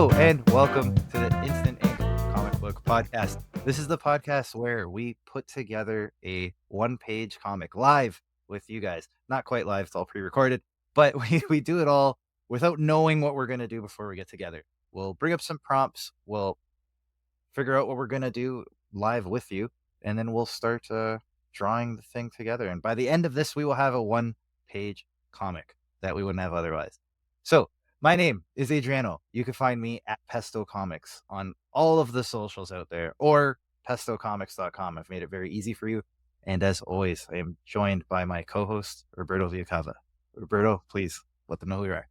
Hello and welcome to the Instant Ink Comic Book Podcast. This is the podcast where we put together a one-page comic live with you guys. Not quite live, it's all pre-recorded, but we do it all without knowing what we're going to do before we get together. We'll bring up some prompts, we'll figure out what we're going to do live with you, and then we'll start drawing the thing together. And by the end of this, we will have a one-page comic that we wouldn't have otherwise. So, my name is Adriano. You can find me at Pesto Comics on all of the socials out there, or pestocomics.com. I've made it very easy for you. And as always, I am joined by my co-host, Roberto Viacava. Roberto, please let them know who you are.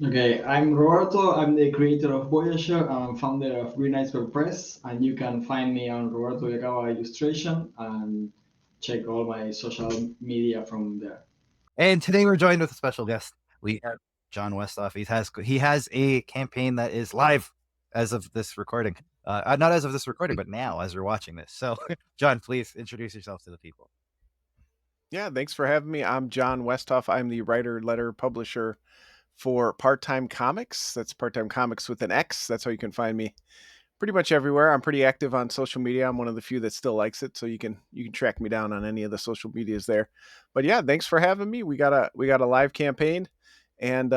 Okay, I'm Roberto. I'm the creator of Voyager and founder of Green Iceberg Press. And you can find me on Roberto Viacava Illustration and check all my social media from there. And today we're joined with a special guest. We have Jon Westhoff. He has a campaign that is live as of this recording. Not as of this recording, but now as you're watching this. So, Jon, please introduce yourself to the people. Yeah, thanks for having me. I'm Jon Westhoff. I'm the writer, letter publisher for Part-Time Comics. That's Part-Time Comics with an X. That's how you can find me pretty much everywhere. I'm pretty active on social media. I'm one of the few that still likes it, so you can track me down on any of the social medias there. But yeah, thanks for having me. We got a live campaign and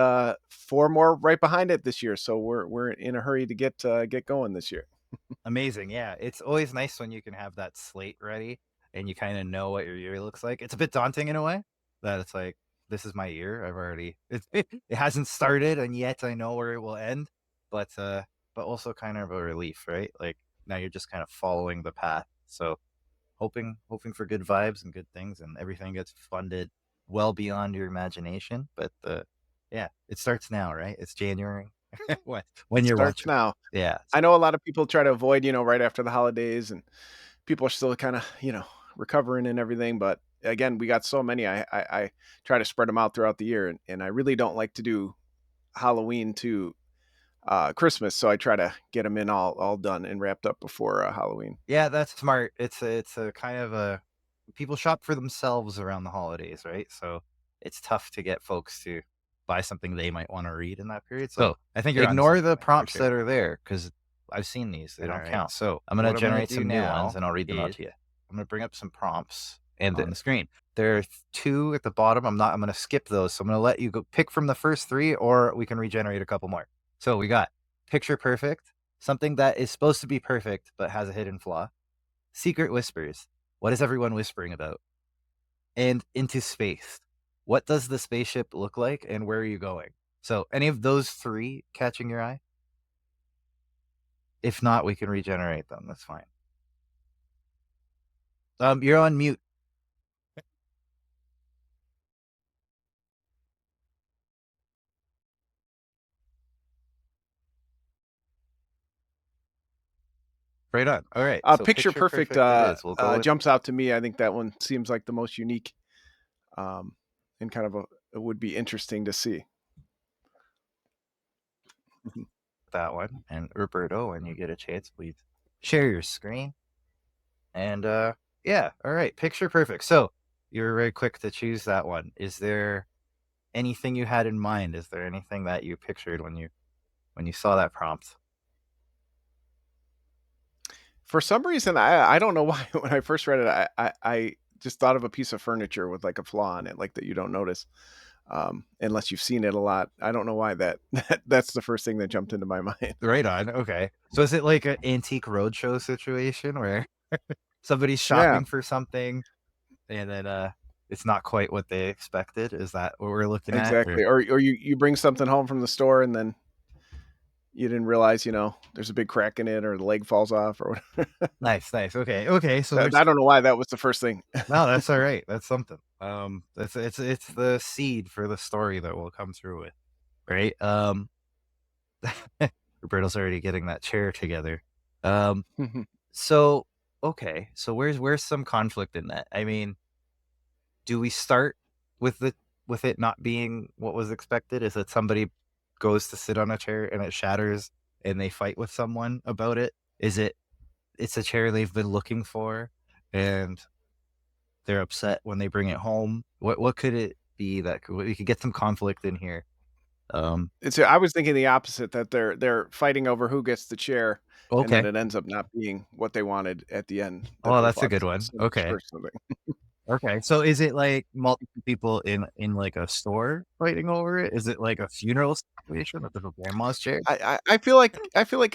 4 more right behind it this year. So we're in a hurry to get going this year. Amazing. Yeah, it's always nice when you can have that slate ready and you kind of know what your year looks like. It's a bit daunting in a way that it's like, this is my year. It hasn't started and yet I know where it will end, but also kind of a relief, right? Like now you're just kind of following the path. So hoping for good vibes and good things, and everything gets funded well beyond your imagination. But yeah, it starts now, right? It's January. when you're Starts watching now. Yeah. I know a lot of people try to avoid, right after the holidays, and people are still kind of, recovering and everything. But again, we got so many. I try to spread them out throughout the year, and I really don't like to do Halloween to Christmas, so I try to get them in all done and wrapped up before Halloween. Yeah, that's smart. It's a kind of a people shop for themselves around the holidays, right? So it's tough to get folks to buy something they might want to read in that period. So I think ignore the prompts that are there because I've seen these; they don't count. So I'm gonna generate some new ones and I'll read them out to you. I'm gonna bring up some prompts and on the screen. There are 2 at the bottom. I'm gonna skip those. So I'm gonna let you go pick from the first 3, or we can regenerate a couple more. So we got picture perfect, something that is supposed to be perfect but has a hidden flaw. Secret whispers. What is everyone whispering about? And into space. What does the spaceship look like and where are you going? So any of those 3 catching your eye? If not, we can regenerate them. That's fine. You're on mute. Right on. All right. So Picture perfect, it is. We'll go jumps out to me. I think that one seems like the most unique, and kind of it would be interesting to see. that one. And Roberto, when you get a chance, please share your screen. And yeah, all right, picture perfect. So you were very quick to choose that one. Is there anything you had in mind? Is there anything that you pictured when you saw that prompt? For some reason, I don't know why. When I first read it, I just thought of a piece of furniture with like a flaw in it, like that you don't notice, unless you've seen it a lot. I don't know why that's the first thing that jumped into my mind. Right on. Okay. So is it like an antique roadshow situation where somebody's shopping for something and then it's not quite what they expected? Is that what we're looking at? Exactly. Or you bring something home from the store and then you didn't realize, there's a big crack in it or the leg falls off or whatever. Nice. Okay. So I don't know why that was the first thing. No, that's all right. That's something. It's the seed for the story that we'll come through with, right? Roberto's already getting that chair together. So okay. So where's some conflict in that? I mean, do we start with it not being what was expected? Is it somebody goes to sit on a chair and it shatters and they fight with someone about it? Is it's a chair they've been looking for and they're upset when they bring it home? What could it be that we could get some conflict in here? I was thinking the opposite, that they're fighting over who gets the chair, and Okay. that it ends up not being what they wanted at the end. That Oh, they that's a fought good one. so much Okay. for something. Okay. So is it like multiple people in like a store fighting over it? Is it like a funeral situation with the grandma's chair? I feel like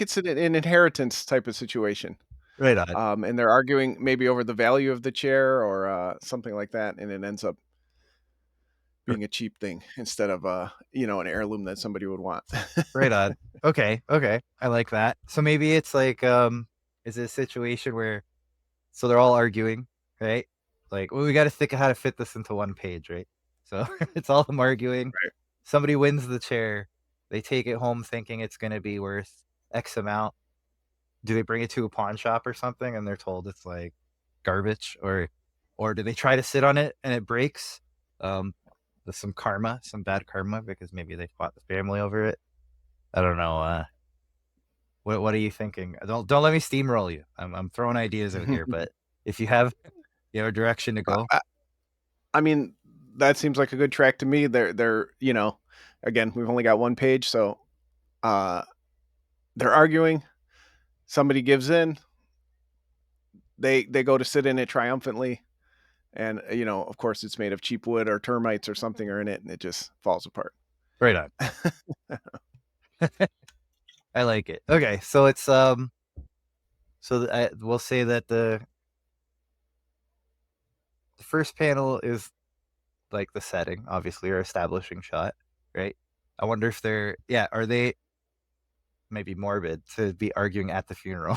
it's an inheritance type of situation. Right on. And they're arguing maybe over the value of the chair or something like that, and it ends up being a cheap thing instead of an heirloom that somebody would want. Right on. Okay. Okay. I like that. So maybe it's like is it a situation where so they're all arguing, right? Like, well, we got to think of how to fit this into one page, right? So it's all them arguing. Right. Somebody wins the chair. They take it home thinking it's going to be worth X amount. Do they bring it to a pawn shop or something and they're told it's like garbage, or do they try to sit on it and it breaks? There's some bad karma because maybe they fought the family over it. I don't know. What are you thinking? Don't let me steamroll you. I'm throwing ideas out here, but if you have a direction to go. I mean, that seems like a good track to me. They're again, we've only got one page, so they're arguing. Somebody gives in. They go to sit in it triumphantly, and of course, it's made of cheap wood or termites or something are in it, and it just falls apart. Right on. I like it. Okay, so it's we'll say that the first panel is like the setting, obviously, or establishing shot, right? I wonder if are they maybe morbid to be arguing at the funeral?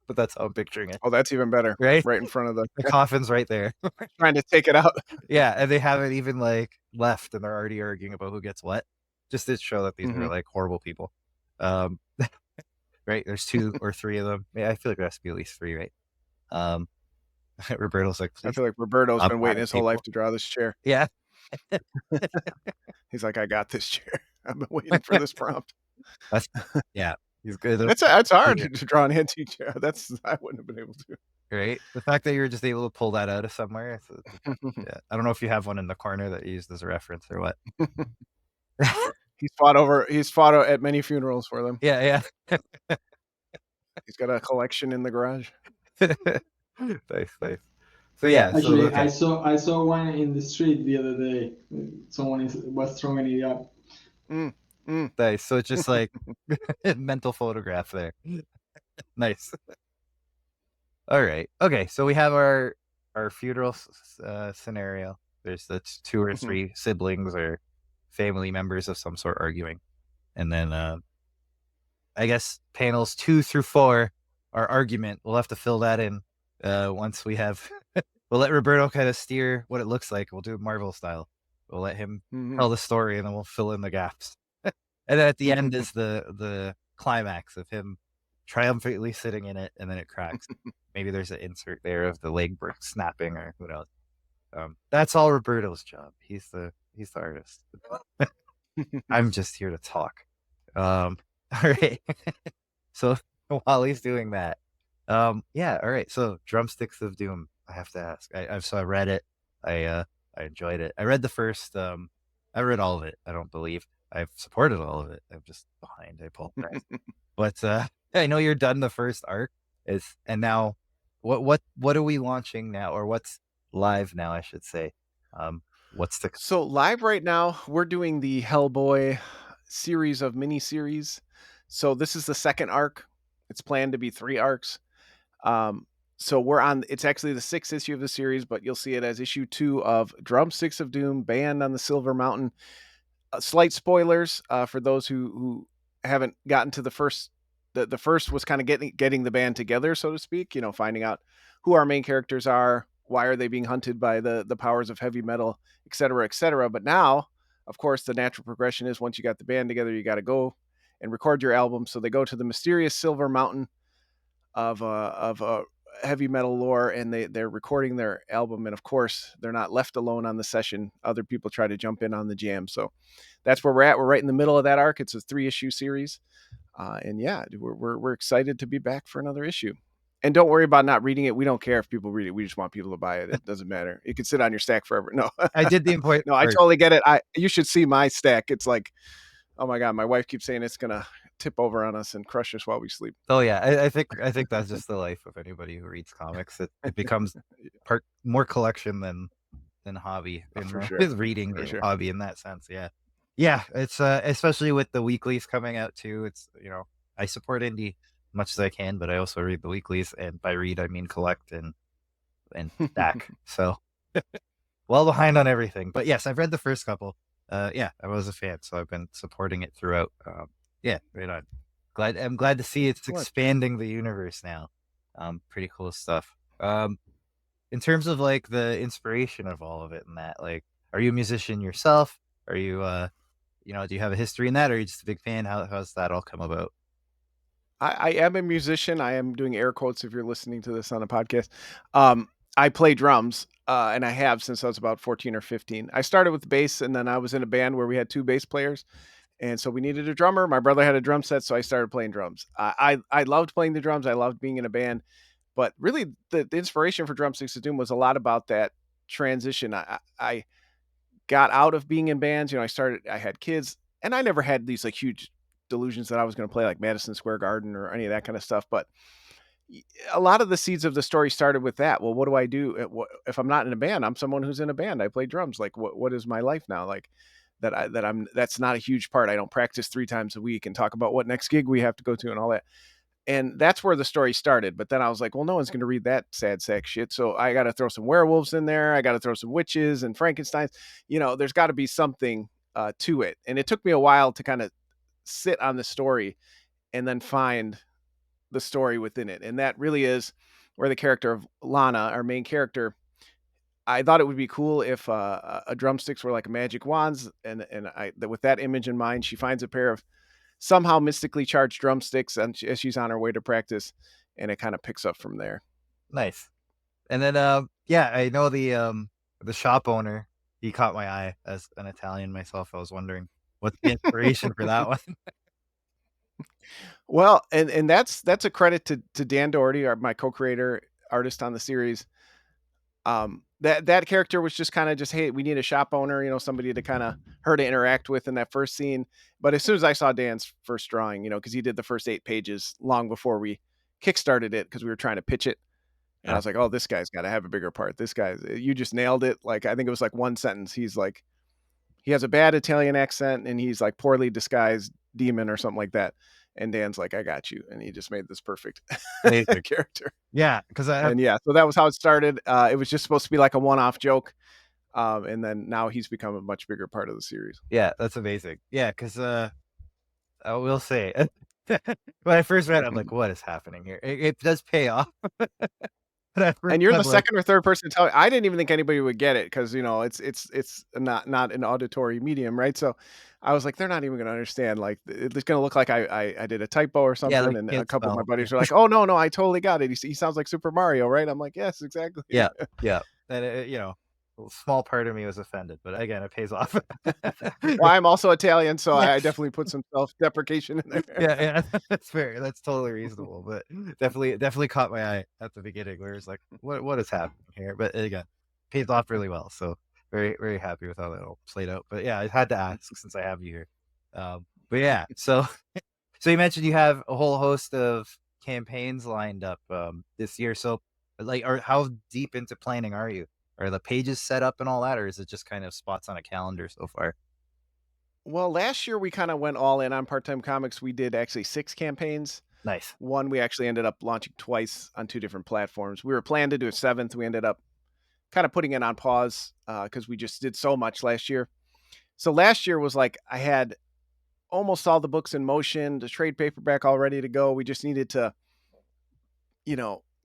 But that's how I'm picturing it. Oh, that's even better. Right? Right in front of the coffin's right there. Trying to take it out. Yeah, and they haven't even like left and they're already arguing about who gets what. Just to show that these are like horrible people. Right? There's 2 or 3 of them. Yeah, I feel like there has to be at least 3, right? Roberto's like, I feel like Roberto's been waiting his whole life to draw this chair. Yeah. He's like, I got this chair. I've been waiting for this prompt. Yeah, he's good. That's hard to draw an antique chair. I wouldn't have been able to. Right? The fact that you were just able to pull that out of somewhere. Yeah. I don't know if you have one in the corner that you used as a reference or what. He's fought at many funerals for them. Yeah. He's got a collection in the garage. Nice. So yeah, actually, okay. I saw one in the street the other day. Someone was throwing it up. Nice. So it's just like mental photograph there. Nice. All right. Okay. So we have our funeral scenario. There's 2 or 3 siblings or family members of some sort arguing, and then I guess panels 2 through 4 are argument. We'll have to fill that in once we have. We'll let Roberto kind of steer what it looks like. We'll do it Marvel style. We'll let him tell the story, and then we'll fill in the gaps. And then at the end is the climax of him triumphantly sitting in it, and then it cracks. Maybe there's an insert there of the leg snapping, or who knows. That's all Roberto's job. He's the artist. I'm just here to talk. All right. So while he's doing that, yeah. All right. So Drumsticks of Doom. I have to ask. I read it. I enjoyed it. I read the first. I read all of it. I don't believe I've supported all of it. I'm just behind. I apologize. But I know you're done the first arc. And now, what are we launching now, or what's live now? I should say. So live right now, we're doing the Hellboy series of mini-series. So this is the second arc. It's planned to be 3 arcs. So it's actually the 6th issue of the series, but you'll see it as issue 2 of Drumsticks of Doom, Band on the Silver Mountain. Slight spoilers for those who haven't gotten to the first. The first was kind of getting the band together, so to speak. Finding out who our main characters are, why are they being hunted by the powers of heavy metal, et cetera, et cetera. But now, of course, the natural progression is once you got the band together, you got to go and record your album. So they go to the mysterious Silver Mountain of heavy metal lore, and they're recording their album. And of course, they're not left alone on the session. Other people try to jump in on the jam. So that's where we're at. We're right in the middle of that arc. It's a 3-issue series. And yeah, we're excited to be back for another issue. And don't worry about not reading it. We don't care if people read it. We just want people to buy it. It doesn't matter. It can sit on your stack forever. No, I did the important. No, I totally get it. You should see my stack. It's like Oh my God, my wife keeps saying it's gonna tip over on us and crush us while we sleep. Oh yeah, I think that's just the life of anybody who reads comics. It becomes more collection than hobby, For sure. with reading For sure. hobby in that sense. Yeah, it's especially with the weeklies coming out too. It's I support indie much as I can, but I also read the weeklies, and by read I mean collect and stack. So well behind on everything, but yes, I've read the first couple. Yeah, I was a fan, so I've been supporting it throughout. Yeah, right on. I'm glad to see it's expanding the universe now. Pretty cool stuff. In terms of like the inspiration of all of it and that, like, are you a musician yourself? Are you do you have a history in that, or are you just a big fan? How's that all come about? I am a musician. I am doing air quotes if you're listening to this on a podcast. I play drums, and I have since I was about 14 or 15. I started with bass, and then I was in a band where we had 2 bass players, and so we needed a drummer. My brother had a drum set, so I started playing drums. I loved playing the drums. I loved being in a band, but really the inspiration for Drumsticks to Doom was a lot about that transition. I got out of being in bands. I had kids, and I never had these like huge delusions that I was going to play like Madison Square Garden or any of that kind of stuff. But a lot of the seeds of the story started with that. Well, what do I do if I'm not in a band? I'm someone who's in a band. I play drums. Like, what is my life now? Like that's not a huge part. I don't practice 3 times a week and talk about what next gig we have to go to and all that. And that's where the story started. But then I was like, well, no one's going to read that sad sack shit. So I got to throw some werewolves in there. I got to throw some witches and Frankensteins. There's got to be something to it. And it took me a while to kind of sit on the story and then find the story within it. And that really is where the character of Lana, our main character, I thought it would be cool if a drumsticks were like magic wands. And with that image in mind, she finds a pair of somehow mystically charged drumsticks and as she's on her way to practice, and it kind of picks up from there. Nice. And then yeah, I know the shop owner, he caught my eye. As an Italian myself, I was wondering what's the inspiration for that one. Well, and that's a credit to Dan Doherty, my co-creator artist on the series. That character was just kind of just, hey, we need a shop owner, somebody to kind of her to interact with in that first scene. But as soon as I saw Dan's first drawing, because he did the first 8 pages long before we kickstarted it, because we were trying to pitch it. And I was like, oh, this guy's got to have a bigger part. This guy, you just nailed it. Like, I think it was like one sentence. He's like, he has a bad Italian accent and he's like poorly disguised demon or something like that. And Dan's like, I got you. And he just made this perfect character. Yeah. So that was how it started. It was just supposed to be like a one-off joke. And then now he's become a much bigger part of the series. Yeah, that's amazing. Yeah, because I will say, when I first read it, I'm like, what is happening here? It does pay off. And you're the second or third person to tell me. I didn't even think anybody would get it because it's not an auditory medium, right? So I was like, they're not even going to understand. Like, it's going to look like I did a typo or something. Like, and a couple of my buddies are like, oh no, I totally got it. He sounds like Super Mario, right? I'm like, yes, exactly. Yeah. And a small part of me was offended, but again, it pays off. Well, I'm also Italian, so I definitely put some self-deprecation in there. Yeah, that's fair. That's totally reasonable, but definitely caught my eye at the beginning where it's like, what is happening here? But again, pays off really well. So very, very happy with how that all played out. But yeah, I had to ask since I have you here. But yeah, so you mentioned you have a whole host of campaigns lined up this year. So like, how deep into planning are you? Are the pages set up and all that, or is it just kind of spots on a calendar so far? Well, last year we kind of went all in on Part-Time Comics. We did actually 6 campaigns. Nice. One we actually ended up launching twice on 2 different platforms. We were planning to do a 7th. We ended up kind of putting it on pause because we just did so much last year. So last year was like I had almost all the books in motion, the trade paperback all ready to go. We just needed to,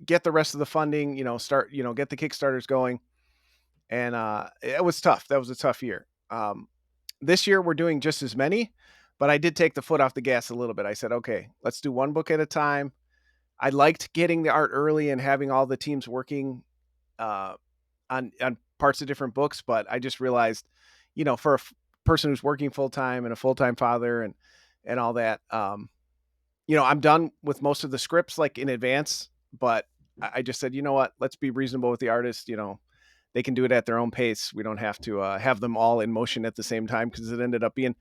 get the rest of the funding, start, get the Kickstarters going. And it was tough. That was a tough year. This year we're doing just as many, but I did take the foot off the gas a little bit. I said, okay, let's do one book at a time. I liked getting the art early and having all the teams working on parts of different books, but I just realized, for a person who's working full time and a full time father and all that, I'm done with most of the scripts like in advance. But I just said, you know what? Let's be reasonable with the artists. They can do it at their own pace. We don't have to have them all in motion at the same time because it ended up being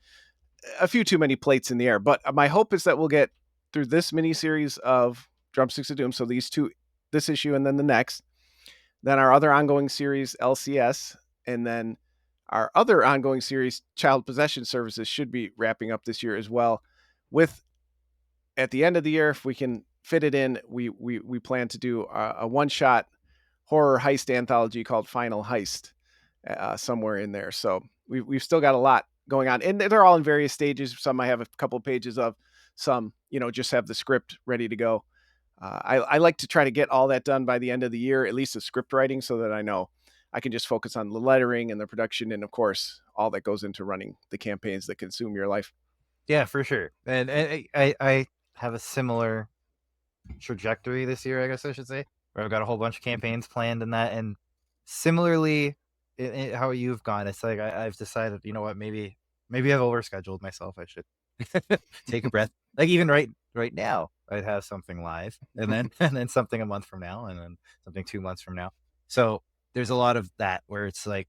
a few too many plates in the air. But my hope is that we'll get through this mini series of Drumsticks of Doom. So these two, this issue and then the next. Then our other ongoing series, LCS, and then our other ongoing series, Child Possession Services, should be wrapping up this year as well. With at the end of the year, if we can fit it in, we plan to do a one-shot horror heist anthology called Final Heist somewhere in there. So we've still got a lot going on, and they're all in various stages. Some I have a couple of pages of, some just have the script ready to go. I like to try to get all that done by the end of the year, at least the script writing, so that I know I can just focus on the lettering and the production, and of course all that goes into running the campaigns that consume your life. Yeah, for sure. And I have a similar trajectory this year, I guess I should say, where I've got a whole bunch of campaigns planned and that. And similarly, how you've gone, it's like I've decided, you know what, maybe I've overscheduled myself. I should take a breath. Like even right now, I'd have something live, and then something a month from now, and then something 2 months from now. So there's a lot of that where it's like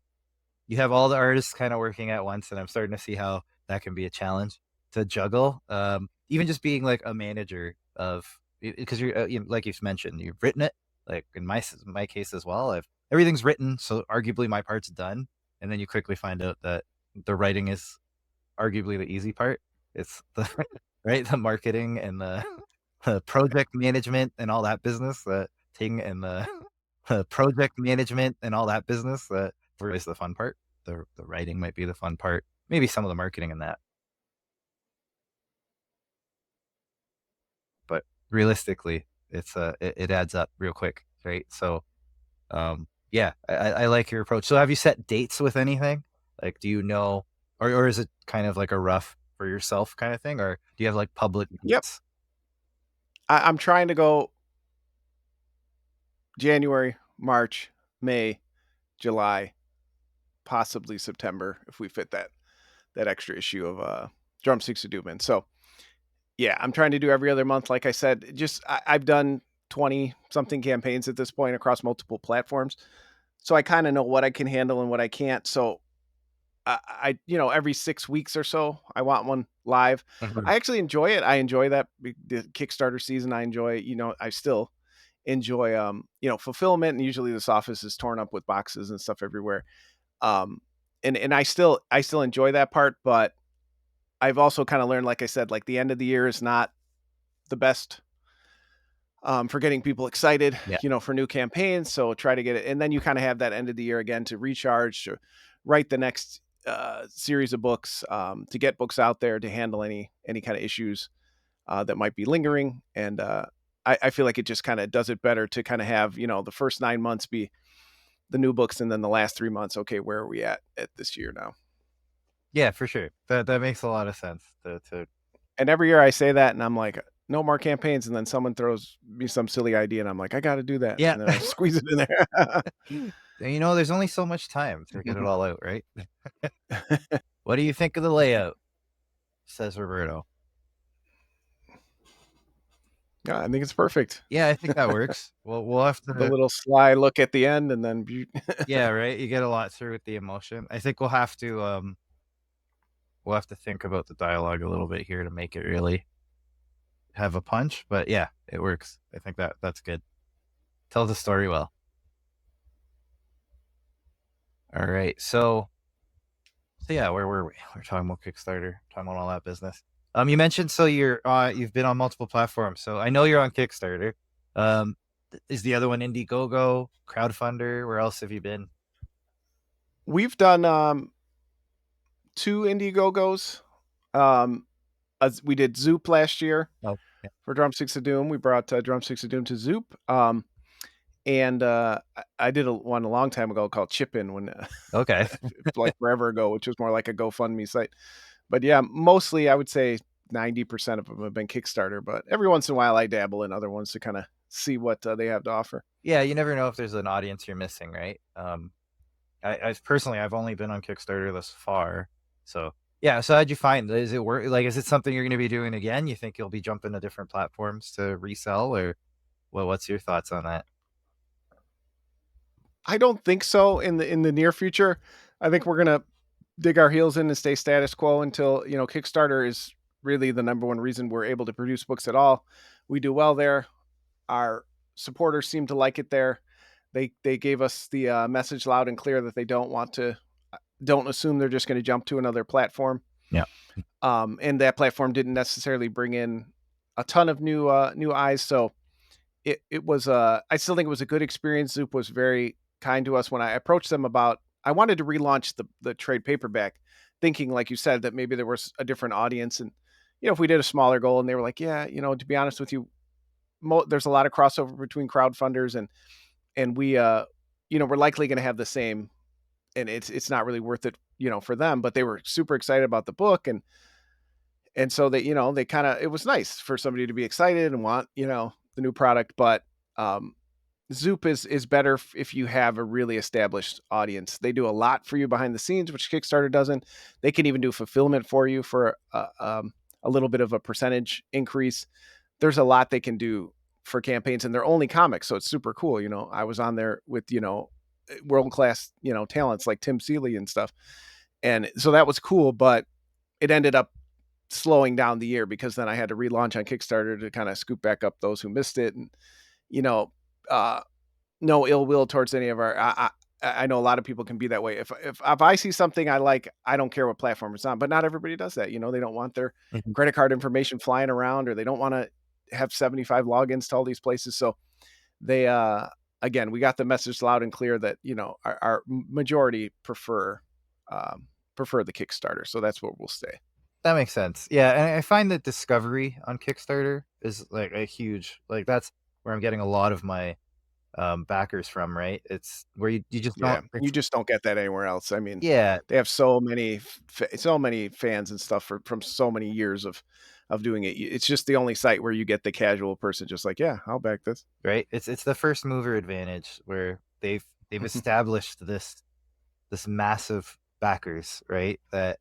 you have all the artists kind of working at once, and I'm starting to see how that can be a challenge to juggle. Even just being like a manager of, because you're like you've mentioned, you've written it. Like in my case as well, everything's written, so arguably my part's done, and then you quickly find out that the writing is arguably the easy part. It's the right, the marketing and the project management and all that business, the thing, and the project management and all that business that is the fun part. The writing might be the fun part, maybe some of the marketing and that. But realistically, it's it adds up real quick, right? So yeah, I like your approach. So have you set dates with anything? Like, do you know, or is it kind of like a rough for yourself kind of thing, or do you have like public dates? Yep. I'm trying to go January, March, May, July, possibly September if we fit that extra issue of Drumsticks of Doom in. So yeah, I'm trying to do every other month. Like I said, just I've done 20 something campaigns at this point across multiple platforms, so I kind of know what I can handle and what I can't. So I every 6 weeks or so I want one live. Mhm. I actually enjoy it. I enjoy that the Kickstarter season. I enjoy, I still enjoy fulfillment, and usually this office is torn up with boxes and stuff everywhere. And I still enjoy that part, but I've also kind of learned, like I said, like the end of the year is not the best for getting people excited, Yeah. for new campaigns. So try to get it, and then you kind of have that end of the year again to recharge, to write the next series of books, to get books out there, to handle any kind of issues that might be lingering. And I feel like it just kind of does it better to kind of have, the first 9 months be the new books, and then the last 3 months, okay, where are we at this year now? Yeah, for sure. That makes a lot of sense. And every year I say that, and I'm like, no more campaigns, and then someone throws me some silly idea, and I'm like, I got to do that. Yeah. And then I squeeze it in there. There's only so much time to get it all out, right? What do you think of the layout? Says Roberto. Yeah, I think it's perfect. Yeah, I think that works. We'll have to The little sly look at the end, and then yeah, right. You get a lot through with the emotion. I think we'll have to think about the dialogue a little bit here to make it really have a punch. But yeah, it works. I think that's good. Tell the story well. All right, so yeah, where were we? We're talking about Kickstarter, talking about all that business. You mentioned, so you've been on multiple platforms. So I know you're on Kickstarter. Is the other one Indiegogo, Crowdfunder? Where else have you been? We've done 2 Indiegogos. We did Zoop last year. Oh, yeah. For Drumsticks of Doom. We brought Drumsticks of Doom to Zoop. And I did one a long time ago called Chip In, when Okay. like forever ago, which was more like a GoFundMe site. But yeah, mostly I would say 90% of them have been Kickstarter, but every once in a while I dabble in other ones to kind of see what they have to offer. Yeah, you never know if there's an audience you're missing, right? I personally, I've only been on Kickstarter thus far. So yeah, so how'd you find? Is it work? Like, is it something you're going to be doing again? You think you'll be jumping to different platforms to resell, or what's your thoughts on that? I don't think so in the near future. I think we're gonna dig our heels in and stay status quo until, Kickstarter is really the number one reason we're able to produce books at all. We do well there. Our supporters seem to like it there. They gave us the message loud and clear that they don't assume they're just going to jump to another platform. Yeah. And that platform didn't necessarily bring in a ton of new eyes. So it was I still think it was a good experience. Zoop was very kind to us when I approached them about, I wanted to relaunch the trade paperback, thinking, like you said, that maybe there was a different audience. And, if we did a smaller goal, and they were like, yeah, to be honest with you, there's a lot of crossover between crowdfunders, and we, we're likely going to have the same, and it's not really worth it, for them, but they were super excited about the book. And so they, they kind of, it was nice for somebody to be excited and want, the new product. But Zoop is better if you have a really established audience. They do a lot for you behind the scenes, which Kickstarter doesn't. They can even do fulfillment for you for a little bit of a percentage increase. There's a lot they can do for campaigns, and they're only comics, so it's super cool. I was on there with, world-class, talents like Tim Seeley and stuff. And so that was cool, but it ended up slowing down the year because then I had to relaunch on Kickstarter to kind of scoop back up those who missed it. And, no ill will towards any of our, I know a lot of people can be that way. If I see something I like, I don't care what platform it's on, but not everybody does that. They don't want their credit card information flying around, or they don't want to have 75 logins to all these places. So they, again, we got the message loud and clear that, our majority prefer the Kickstarter. So that's what we'll stay. That makes sense. Yeah. And I find that discovery on Kickstarter is like a huge, like that's where I'm getting a lot of my backers from, right? It's where you just don't, you just don't get that anywhere else. I mean, yeah, they have so many fans and stuff from so many years of doing it. It's just the only site where you get the casual person just like, yeah, I'll back this. Right. It's the first mover advantage where they've established this massive backers, right? That,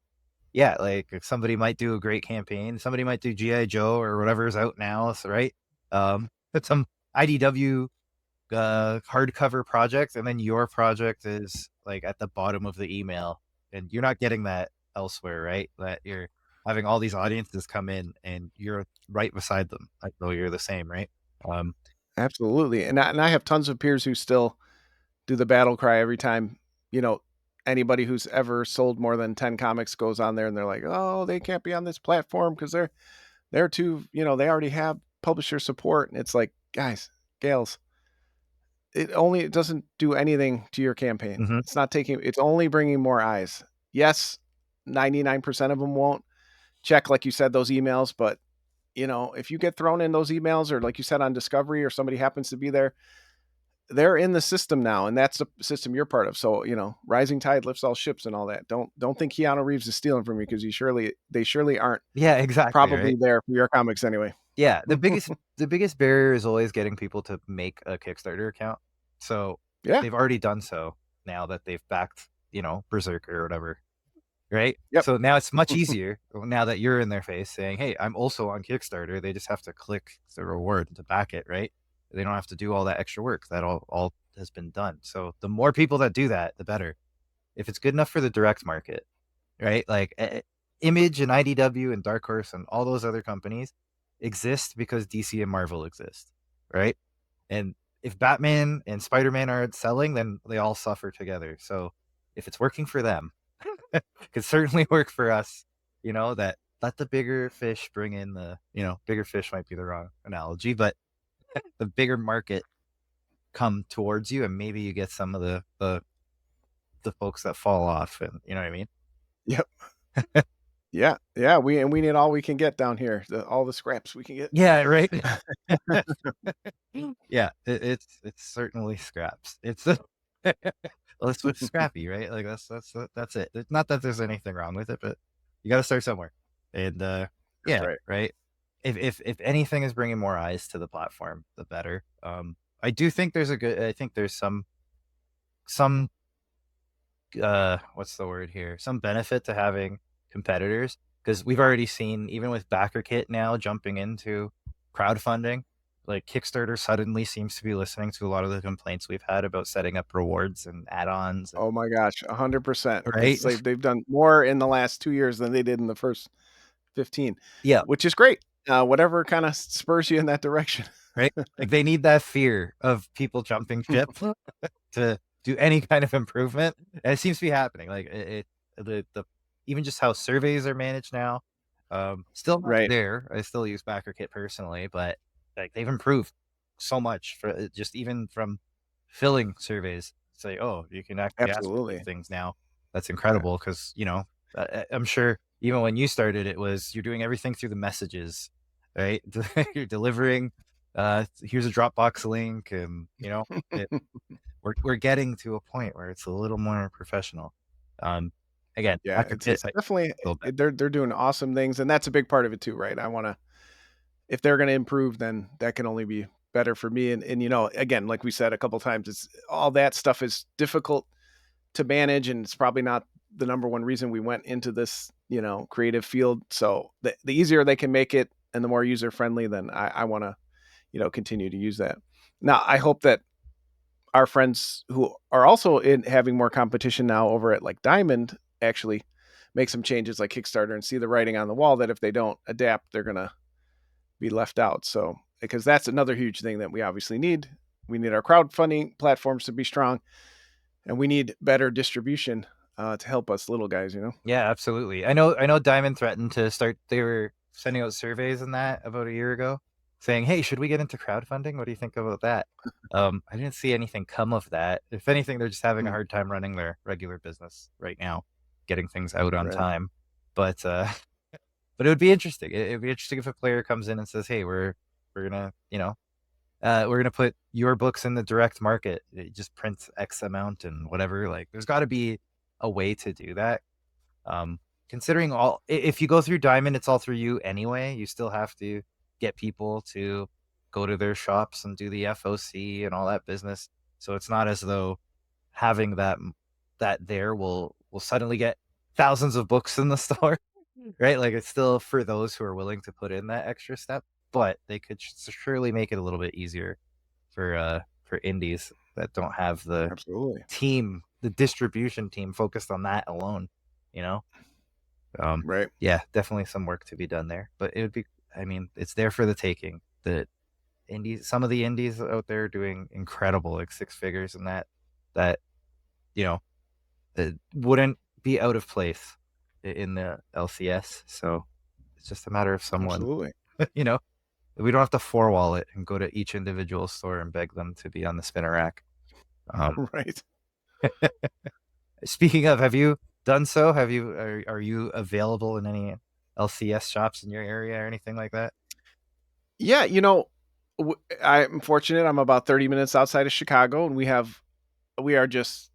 yeah, like somebody might do a great campaign, somebody might do G.I. Joe or whatever's out now, right? It's some IDW hardcover project, and then your project is like at the bottom of the email, and you're not getting that elsewhere, right? That you're having all these audiences come in and you're right beside them. I know you're the same, right? Absolutely. And I have tons of peers who still do the battle cry every time, anybody who's ever sold more than 10 comics goes on there, and they're like, oh, they can't be on this platform because they're too, they already have publisher support. And it's like, guys, gals, it doesn't do anything to your campaign. Mm-hmm. It's only bringing more eyes. Yes, 99% of them won't check, like you said, those emails, but if you get thrown in those emails, or like you said on Discovery, or somebody happens to be there, they're in the system now, and that's the system you're part of. So, rising tide lifts all ships and all that. Don't think Keanu Reeves is stealing from you, because they surely aren't. Yeah, exactly. Probably right? there for your comics anyway. Yeah, the biggest barrier is always getting people to make a Kickstarter account. So yeah, they've already done so now that they've backed, Berserker or whatever. Right? Yep. So now it's much easier now that you're in their face saying, hey, I'm also on Kickstarter. They just have to click the reward to back it, right? They don't have to do all that extra work. That all has been done. So the more people that do that, the better. If it's good enough for the direct market, right? Like Image and IDW and Dark Horse and all those other companies exist because DC and Marvel exist, right? And if Batman and Spider-Man aren't selling, then they all suffer together. So if it's working for them, could certainly work for us, that let the bigger fish bring in the, bigger fish might be the wrong analogy, but the bigger market come towards you, and maybe you get some of the folks that fall off, and you know what I mean? Yep. Yeah. We need all we can get down here, all the scraps we can get. Yeah, right. Yeah, it's certainly scraps. It's let's with scrappy, right? Like that's it. It's not that there's anything wrong with it, but you got to start somewhere. And yeah, right. If anything is bringing more eyes to the platform, the better. I do think I think there's some what's the word here? Some benefit to having competitors, because we've already seen, even with BackerKit now jumping into crowdfunding, like Kickstarter suddenly seems to be listening to a lot of the complaints we've had about setting up rewards and add-ons. Oh my gosh, 100%. Right? They've done more in the last 2 years than they did in the first 15, Yeah. which is great. Whatever kind of spurs you in that direction. Right? Like they need that fear of people jumping ship to do any kind of improvement. And it seems to be happening. Like the even just how surveys are managed now. Still not Right. there. I still use BackerKit personally, but like they've improved so much for just even from filling surveys. Say, oh, you can actually ask for Absolutely. these things now. That's incredible because I'm sure even when you started, it was you're doing everything through the messages, right? You're delivering. Here's a Dropbox link, and we're getting to a point where it's a little more professional. Again, Yeah, it's definitely they're doing awesome things, and that's a big part of it too, right? If they're going to improve, then that can only be better for me. And again, like we said a couple times, it's all that stuff is difficult to manage, and it's probably not the number one reason we went into this, creative field. So the easier they can make it and the more user friendly, then I want to, continue to use that. Now, I hope that our friends who are also having more competition now over at like Diamond actually make some changes like Kickstarter and see the writing on the wall that if they don't adapt, they're going to be left out. So, because that's another huge thing that we obviously need. We need our crowdfunding platforms to be strong, and we need better distribution to help us little guys, Yeah, absolutely. I know Diamond threatened to start, they were sending out surveys and that about a year ago saying, hey, should we get into crowdfunding? What do you think about that? I didn't see anything come of that. If anything, they're just having a hard time running their regular business right now, getting things out on time. But but it would be interesting. It'd be interesting if a player comes in and says, hey, we're gonna, we're gonna put your books in the direct market. It just prints X amount and whatever. Like there's gotta be a way to do that. Considering if you go through Diamond, it's all through you anyway. You still have to get people to go to their shops and do the FOC and all that business. So it's not as though having that there will suddenly get thousands of books in the store, right? Like it's still for those who are willing to put in that extra step, but they could surely make it a little bit easier for indies that don't have the team, the distribution team focused on that alone, Right. Yeah, definitely some work to be done there, but it would be, it's there for the taking. Some of the indies out there are doing incredible, like 6 figures and that it wouldn't be out of place in the LCS. So it's just a matter of someone, we don't have to 4-wall it and go to each individual store and beg them to be on the spinner rack. Right. Speaking of, have you done so? Are you available in any LCS shops in your area or anything like that? Yeah, I'm fortunate. I'm about 30 minutes outside of Chicago, and we are just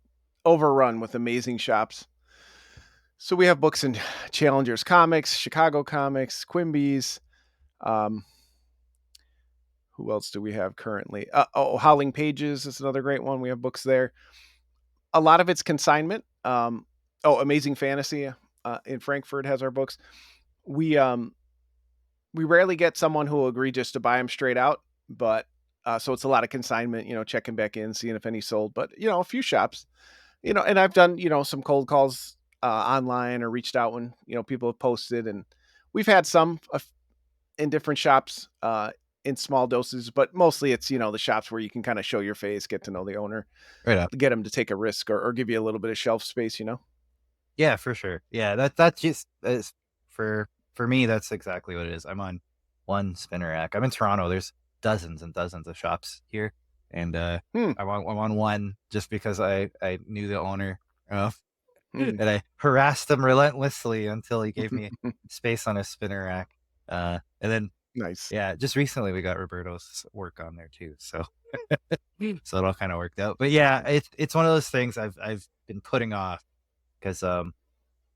overrun with amazing shops. So we have books in Challengers Comics, Chicago Comics, Quimby's. Who else do we have currently? Howling Pages is another great one. We have books there. A lot of it's consignment. Amazing Fantasy in Frankfurt has our books. We rarely get someone who will agree just to buy them straight out, but so it's a lot of consignment, checking back in, seeing if any sold. But a few shops, and I've done some cold calls online or reached out when people have posted, and we've had some in different shops in small doses, but mostly it's the shops where you can kind of show your face, get to know the owner, get them to take a risk or give you a little bit of shelf space. Yeah, for sure. Yeah, that's just for me. That's exactly what it is. I'm on one spinner rack. I'm in Toronto. There's dozens and dozens of shops here, and I'm on one just because I knew the owner, and I harassed him relentlessly until he gave me space on his spinner rack. And then nice. Yeah, just recently we got Roberto's work on there too, so so it all kind of worked out. But yeah, it's one of those things I've been putting off because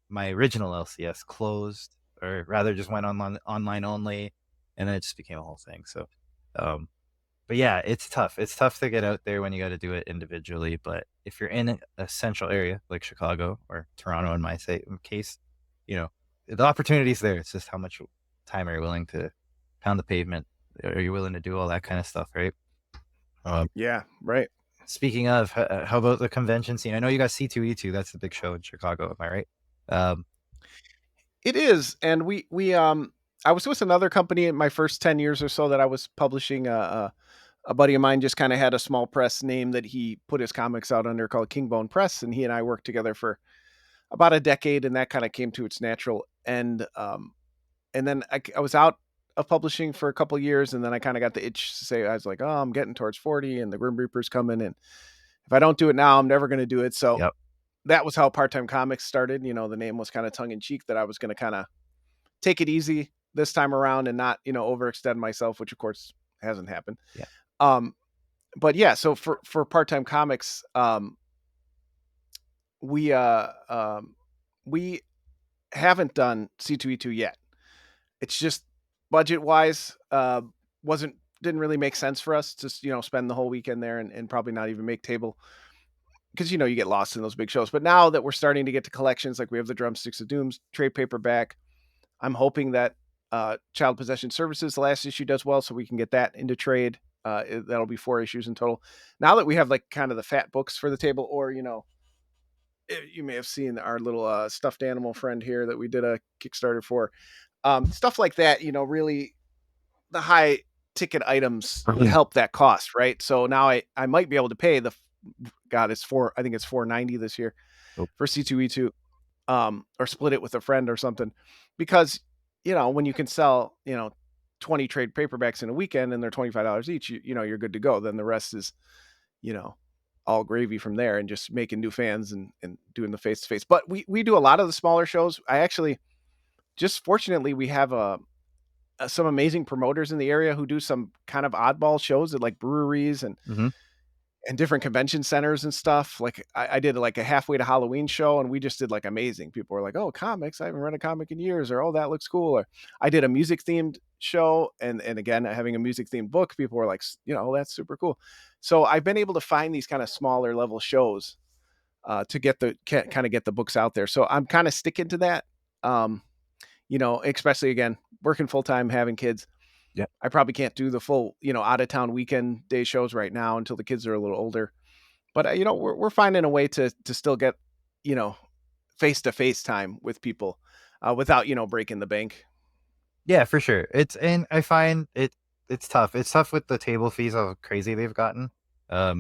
my original LCS closed, or rather just went online only, and then it just became a whole thing. So but yeah, it's tough. It's tough to get out there when you got to do it individually. But if you're in a central area like Chicago or Toronto, in my case, the opportunity's there. It's just how much time are you willing to pound the pavement Are you willing to do all that kind of stuff, right? Yeah, right. Speaking of, how about the convention scene? I know you got C2E2. That's the big show in Chicago. Am I right? It is, and we I was with another company in my first 10 years or so that I was publishing. A buddy of mine just kind of had a small press name that he put his comics out under called Kingbone Press, and he and I worked together for about a decade, and that kind of came to its natural end. And then I was out of publishing for a couple of years, and then I kind of got the itch to say, I was like, oh, I'm getting towards 40, and the Grim Reaper's coming, and if I don't do it now, I'm never going to do it. So Yep. that was how Part Time Comics started. You know, the name was kind of tongue in cheek that I was going to kind of take it easy this time around and not, overextend myself, which of course hasn't happened. Yeah. But yeah, so for Part Time Comics, we we haven't done C2E2 yet. It's just budget wise, didn't really make sense for us to spend the whole weekend there and probably not even make table because you get lost in those big shows. But now that we're starting to get to collections, like we have the Drumsticks of Dooms trade paperback, I'm hoping that Child Possession Services, the last issue, does well, so we can get that into trade. That'll be 4 issues in total. Now that we have like kind of the fat books for the table, or you may have seen our little stuffed animal friend here that we did a Kickstarter for. Stuff like that, really the high ticket items help that cost, right? So now I might be able to pay I think it's $4.90 this year for C2E2, or split it with a friend or something, because when you can sell 20 trade paperbacks in a weekend and they're $25 each, you're good to go. Then the rest is all gravy from there, and just making new fans and doing the face to face. But we do a lot of the smaller shows. I actually just fortunately we have some amazing promoters in the area who do some kind of oddball shows at like breweries and different convention centers and stuff. Like I did like a halfway to Halloween show, and we just did like amazing. People were like, "Oh, comics! I haven't read a comic in years," or "Oh, that looks cool." Or I did a music themed show, and again, having a music themed book, people were like, "Oh, that's super cool." So I've been able to find these kind of smaller level shows to get the books out there. So I'm kind of sticking to that. Especially again, working full time, having kids. Yeah. I probably can't do the full, out of town weekend day shows right now until the kids are a little older. But we're finding a way to still get, face to face time with people without breaking the bank. Yeah, for sure. And I find it's tough. It's tough with the table fees, how crazy they've gotten. I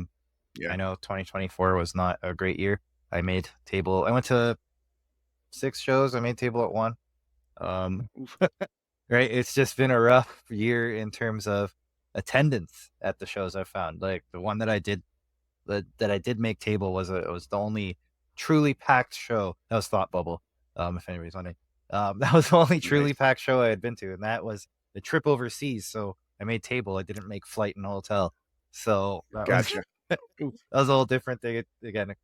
know 2024 was not a great year. I went to 6 shows. I made table at 1. Right. It's just been a rough year in terms of attendance at the shows I've found. Like the one that I did make table was the only truly packed show. That was Thought Bubble. If anybody's wondering, that was the only truly packed show I had been to, and that was the trip overseas. So I made table. I didn't make flight and hotel. So Gotcha. that was a whole different thing. Again,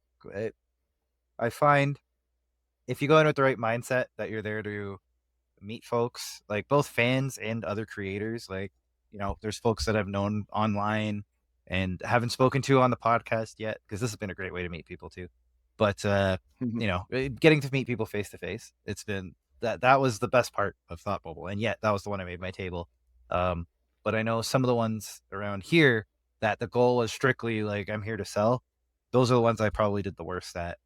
I find if you go in with the right mindset that you're there to meet folks, like both fans and other creators, like there's folks that I've known online and haven't spoken to on the podcast yet, because this has been a great way to meet people too. But getting to meet people face to face, it's been that was the best part of Thought Bubble, and yet that was the one I made my table. But I know some of the ones around here that the goal was strictly like, I'm here to sell. Those are the ones I probably did the worst at,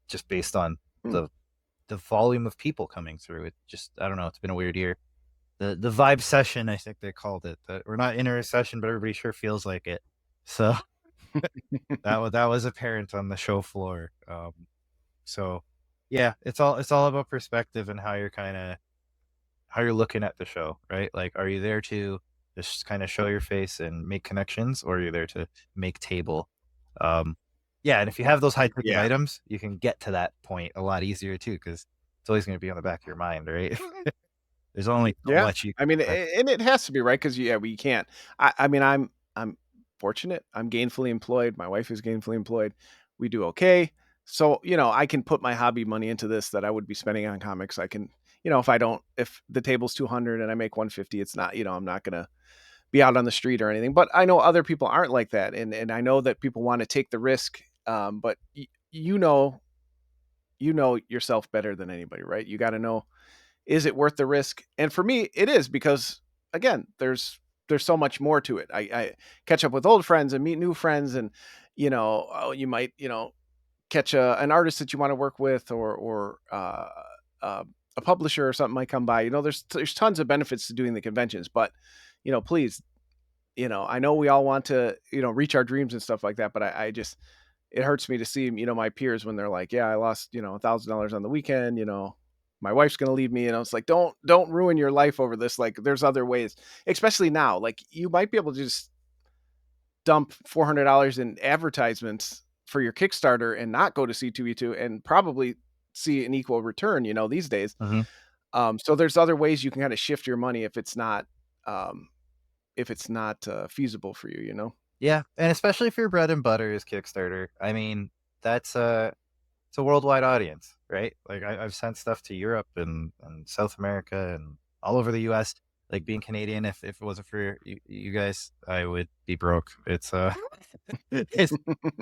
just based on the volume of people coming through. It just, I don't know, it's been a weird year. The vibe session, I think they called it. We're not in a recession, but everybody sure feels like it. So that was apparent on the show floor. So yeah, it's all about perspective and how you're looking at the show, right? Like, are you there to just kind of show your face and make connections, or are you there to make table? Yeah, and if you have those high ticket items, you can get to that point a lot easier too, because it's always going to be on the back of your mind, right? There's only so much you can. And it has to be, right? Because we can't. I mean, I'm fortunate. I'm gainfully employed. My wife is gainfully employed. We do okay. So I can put my hobby money into this that I would be spending on comics. I can, if the table's 200 and I make 150, it's not, I'm not gonna be out on the street or anything. But I know other people aren't like that, and I know that people want to take the risk. But you know yourself better than anybody, right? You got to know, is it worth the risk? And for me, it is, because again, there's there's so much more to it. I catch up with old friends and meet new friends, and you might catch an artist that you want to work with, or a publisher or something might come by. There's tons of benefits to doing the conventions, but please, I know we all want to reach our dreams and stuff like that, but I just, it hurts me to see my peers when they're like, yeah, I lost $1,000 on the weekend, my wife's gonna leave me. It's like, don't ruin your life over this. Like, there's other ways, especially now. Like, you might be able to just dump $400 in advertisements for your Kickstarter and not go to C2E2 and probably see an equal return, these days. So there's other ways you can kind of shift your money if it's not feasible for you. Yeah, and especially if your bread and butter is Kickstarter. I mean, that's it's a worldwide audience, right? Like, I've sent stuff to Europe and South America and all over the US. Like, being Canadian, if it wasn't for you guys, I would be broke. It's it's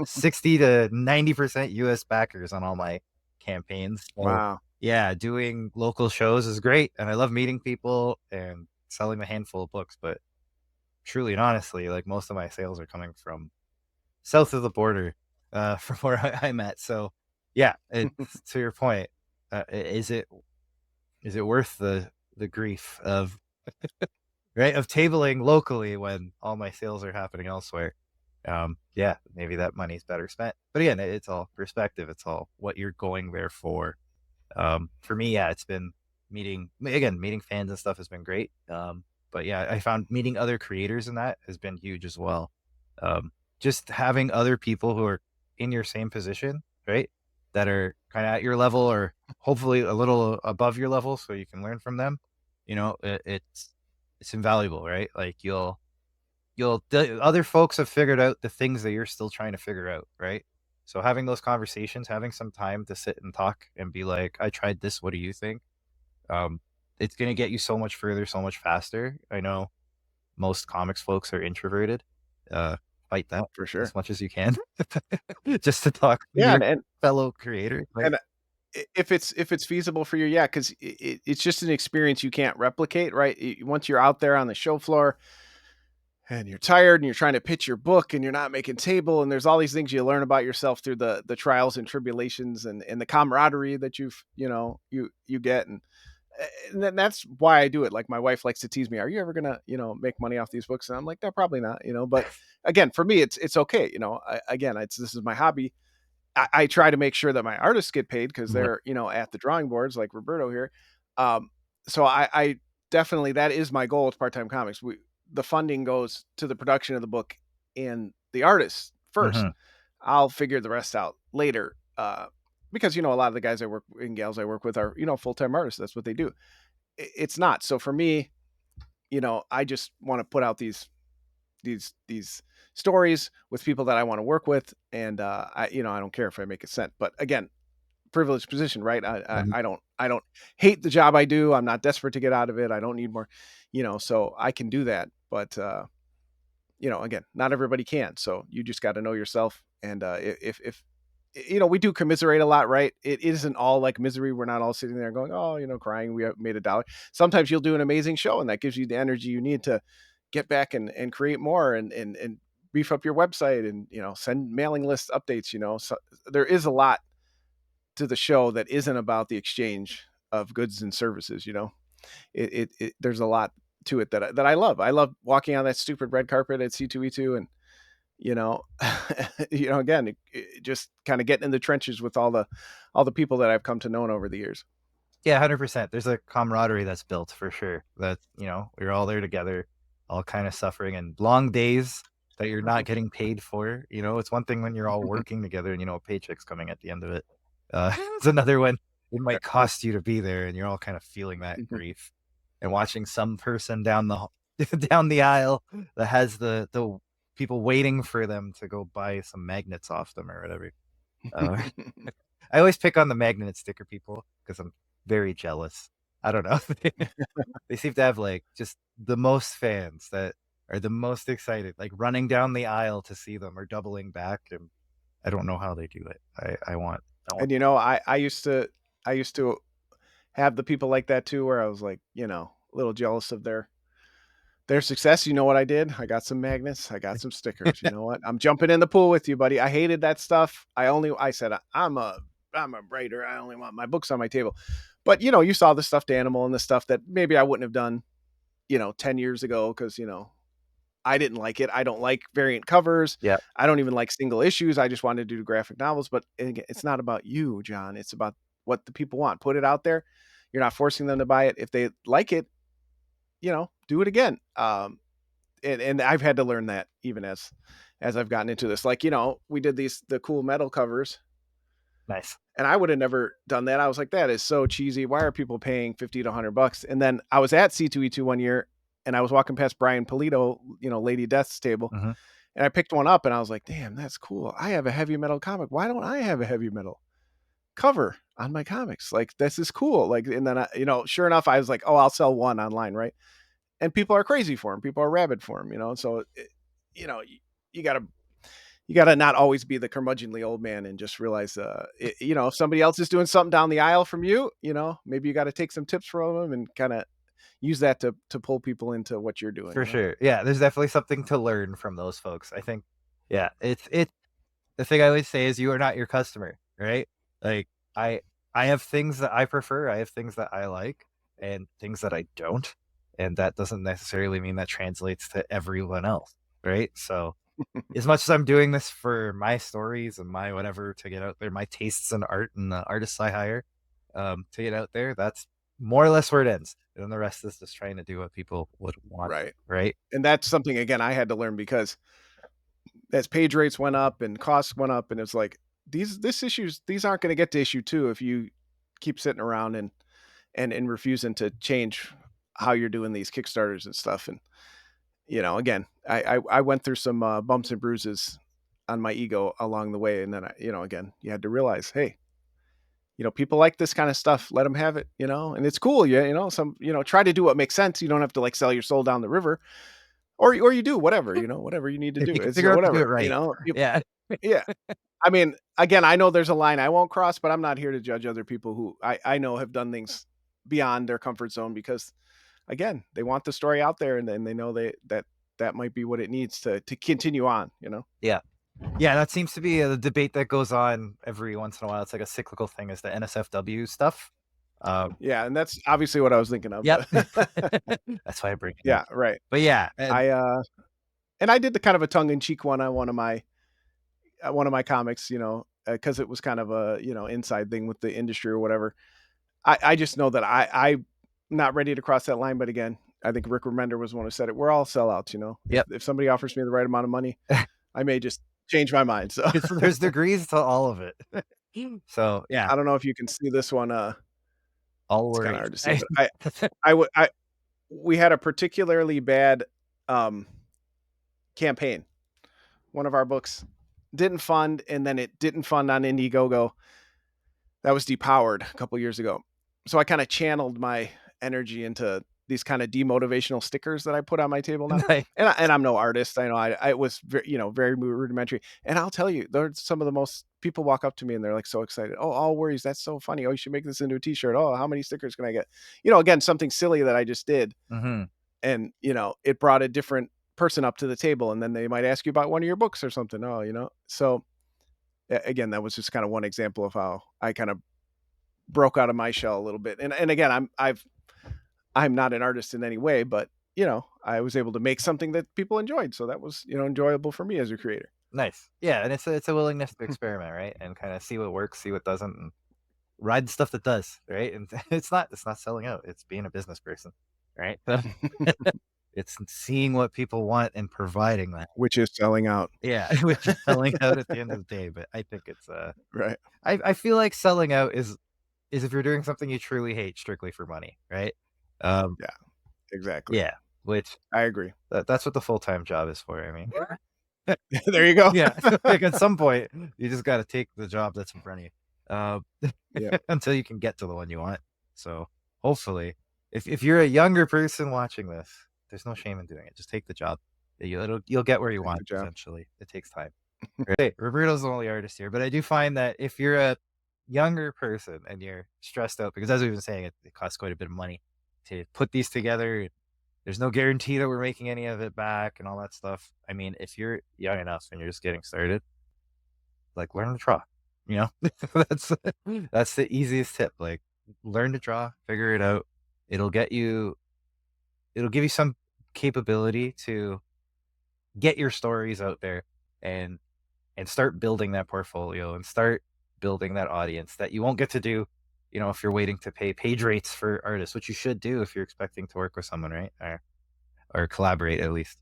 60 to 90% US backers on all my campaigns. So, Wow. yeah, doing local shows is great, and I love meeting people and selling a handful of books, but truly and honestly, like, most of my sales are coming from south of the border, from where I'm at. So yeah, it's to your point. Is it worth the grief of right of tabling locally when all my sales are happening elsewhere? Yeah, maybe that money's better spent. But again, it's all perspective. It's all what you're going there for. For me, yeah, it's been meeting fans and stuff has been great. But yeah, I found meeting other creators in that has been huge as well. Just having other people who are in your same position, right? That are kind of at your level or hopefully a little above your level, so you can learn from them. It's invaluable, right? Like, the other folks have figured out the things that you're still trying to figure out, right? So having those conversations, having some time to sit and talk and be like, I tried this, what do you think? It's going to get you so much further, so much faster. I know most comics folks are introverted. Fight that For sure. as much as you can, just to talk to Yeah, your and fellow creator. and if it's feasible for you, yeah, because it's just an experience you can't replicate, right? Once you're out there on the show floor and you're tired and you're trying to pitch your book and you're not making table, and there's all these things you learn about yourself through the trials and tribulations and the camaraderie that you get, and that's why I do it. Like, my wife likes to tease me, are you ever gonna make money off these books? And I'm like, no, probably not. But again, for me, it's okay. This is my hobby. I try to make sure that my artists get paid because they're at the drawing boards, like Roberto here. So I definitely, that is my goal with Part-Time Comics. The funding goes to the production of the book and the artists first. I'll figure the rest out later. Because a lot of the guys I work and gals I work with are full-time artists. That's what they do. It's not. So for me, I just want to put out these stories with people that I want to work with, and I don't care if I make a cent. But again, privileged position, right? I don't hate the job I do. I'm not desperate to get out of it. I don't need more, so I can do that. But again, not everybody can. So you just got to know yourself. And if we do commiserate a lot, right? It isn't all like misery. We're not all sitting there going, oh, crying, we have made $1. Sometimes you'll do an amazing show, and that gives you the energy you need to get back and create more and beef up your website and, send mailing list updates, so there is a lot to the show that isn't about the exchange of goods and services. There's a lot to it that I love. I love walking on that stupid red carpet at C2E2 and, again, just kind of getting in the trenches with all the people that I've come to know over the years. Yeah, 100%. There's a camaraderie that's built for sure. That, we're all there together, all kind of suffering, and long days that you're not getting paid for. It's one thing when you're all working together and, a paycheck's coming at the end of it. It's another when it might cost you to be there and you're all kind of feeling that grief and watching some person down the aisle that has the people waiting for them to go buy some magnets off them or whatever. I always pick on the magnet sticker people because I'm very jealous. I don't know. They seem to have like just the most fans that are the most excited, like running down the aisle to see them or doubling back. And I don't know how they do it. I want. And I used to have the people like that too, where I was like, a little jealous of their their success, you know what I did? I got some magnets. I got some stickers. You know what? I'm jumping in the pool with you, buddy. I hated that stuff. I said, I'm a writer. I only want my books on my table. But, you know, you saw the stuffed animal and the stuff that maybe I wouldn't have done, 10 years ago. Cause I didn't like it. I don't like variant covers. Yeah. I don't even like single issues. I just wanted to do graphic novels, but again, it's not about you, John. It's about what the people want. Put it out there. You're not forcing them to buy it. If they like it, do it again. And I've had to learn that even as I've gotten into this. Like, we did the cool metal covers. Nice. And I would have never done that. I was like, that is so cheesy. Why are people paying $50 to $100? And then I was at C2E2 one year and I was walking past Brian Polito, Lady Death's table. Mm-hmm. And I picked one up and I was like, damn, that's cool. I have a heavy metal comic. Why don't I have a heavy metal cover on my comics? Like, this is cool. Like, and then, sure enough, I was like, oh, I'll sell one online. Right. And people are crazy for him. People are rabid for him, so, you gotta not always be the curmudgeonly old man and just realize, if somebody else is doing something down the aisle from you, maybe you got to take some tips from them and kind of use that to pull people into what you're doing. For sure. Yeah. There's definitely something to learn from those folks. I think, yeah, it's the thing I always say is you are not your customer, right? Like I have things that I prefer. I have things that I like and things that I don't. And that doesn't necessarily mean that translates to everyone else. Right. So as much as I'm doing this for my stories and my whatever to get out there, my tastes in art and the artists I hire to get out there, that's more or less where it ends. And then the rest is just trying to do what people would want. Right. Right. And that's something, again, I had to learn because as page rates went up and costs went up, and it's like, these aren't going to get to issue 2 if you keep sitting around and refusing to change how you're doing these Kickstarters and stuff. And, again, I went through some bumps and bruises on my ego along the way. And then, again, you had to realize, hey, people like this kind of stuff. Let them have it, and it's cool. Try to do what makes sense. You don't have to like sell your soul down the river, or you do whatever, whatever you need to do. You It's figure out to whatever, do it right. Yeah. Yeah. I mean, again, I know there's a line I won't cross, but I'm not here to judge other people who I know have done things beyond their comfort zone because, again, they want the story out there and then they know that might be what it needs to continue on, Yeah. Yeah, that seems to be a debate that goes on every once in a while. It's like a cyclical thing, is the NSFW stuff. Yeah, and that's obviously what I was thinking of. Yep. That's why I bring it yeah, up. right. But yeah, I did the kind of a tongue-in-cheek one on one of my comics, because it was kind of a inside thing with the industry or whatever. I just know that I'm not ready to cross that line, but again, I think Rick Remender was the one who said it. We're all sellouts, Yep. If somebody offers me the right amount of money, I may just change my mind. So there's degrees to all of it. So yeah, I don't know if you can see this one. all it's worries. kind of hard to see, but we had a particularly bad campaign. One of our books didn't fund, and then it didn't fund on Indiegogo. That was depowered a couple years ago. So I kind of channeled my energy into these kind of demotivational stickers that I put on my table now. Nice. And I'm no artist. I know I was very rudimentary. And I'll tell you, there's some of the most people walk up to me and they're like so excited. Oh, all worries. That's so funny. Oh, you should make this into a t-shirt. Oh, how many stickers can I get? Again, something silly that I just did. Mm-hmm. And, it brought a different person up to the table, and then they might ask you about one of your books or something. Oh, so again, that was just kind of one example of how I kind of broke out of my shell a little bit. And again, I'm not an artist in any way, but I was able to make something that people enjoyed. So that was, enjoyable for me as a creator. Nice. Yeah. And it's a willingness to experiment, right? And kind of see what works, see what doesn't, and ride the stuff that does, right? And it's not selling out. It's being a business person, right? It's seeing what people want and providing that, which is selling out. Yeah, which is selling out at the end of the day. But I think it's right. I feel like selling out is if you're doing something you truly hate strictly for money, right? Yeah, exactly. Yeah, which I agree. That's what the full-time job is for. I mean, there you go. Yeah, like at some point you just got to take the job that's in front of you, yeah, until you can get to the one you want. So hopefully, if you're a younger person watching this, there's no shame in doing it. Just take the job. You'll get where you want. Eventually, it takes time. Right? Roberto's the only artist here, but I do find that if you're a younger person and you're stressed out, because as we've been saying, it costs quite a bit of money to put these together. there's no guarantee that we're making any of it back and all that stuff. I mean, if you're young enough and you're just getting started, like learn to draw. You know, that's that's the easiest tip. Like learn to draw, figure it out. It'll get you. It'll give you some capability to get your stories out there and start building that portfolio and start building that audience that you won't get to do, you know, if you're waiting to pay page rates for artists, which you should do if you're expecting to work with someone, right? Or collaborate at least.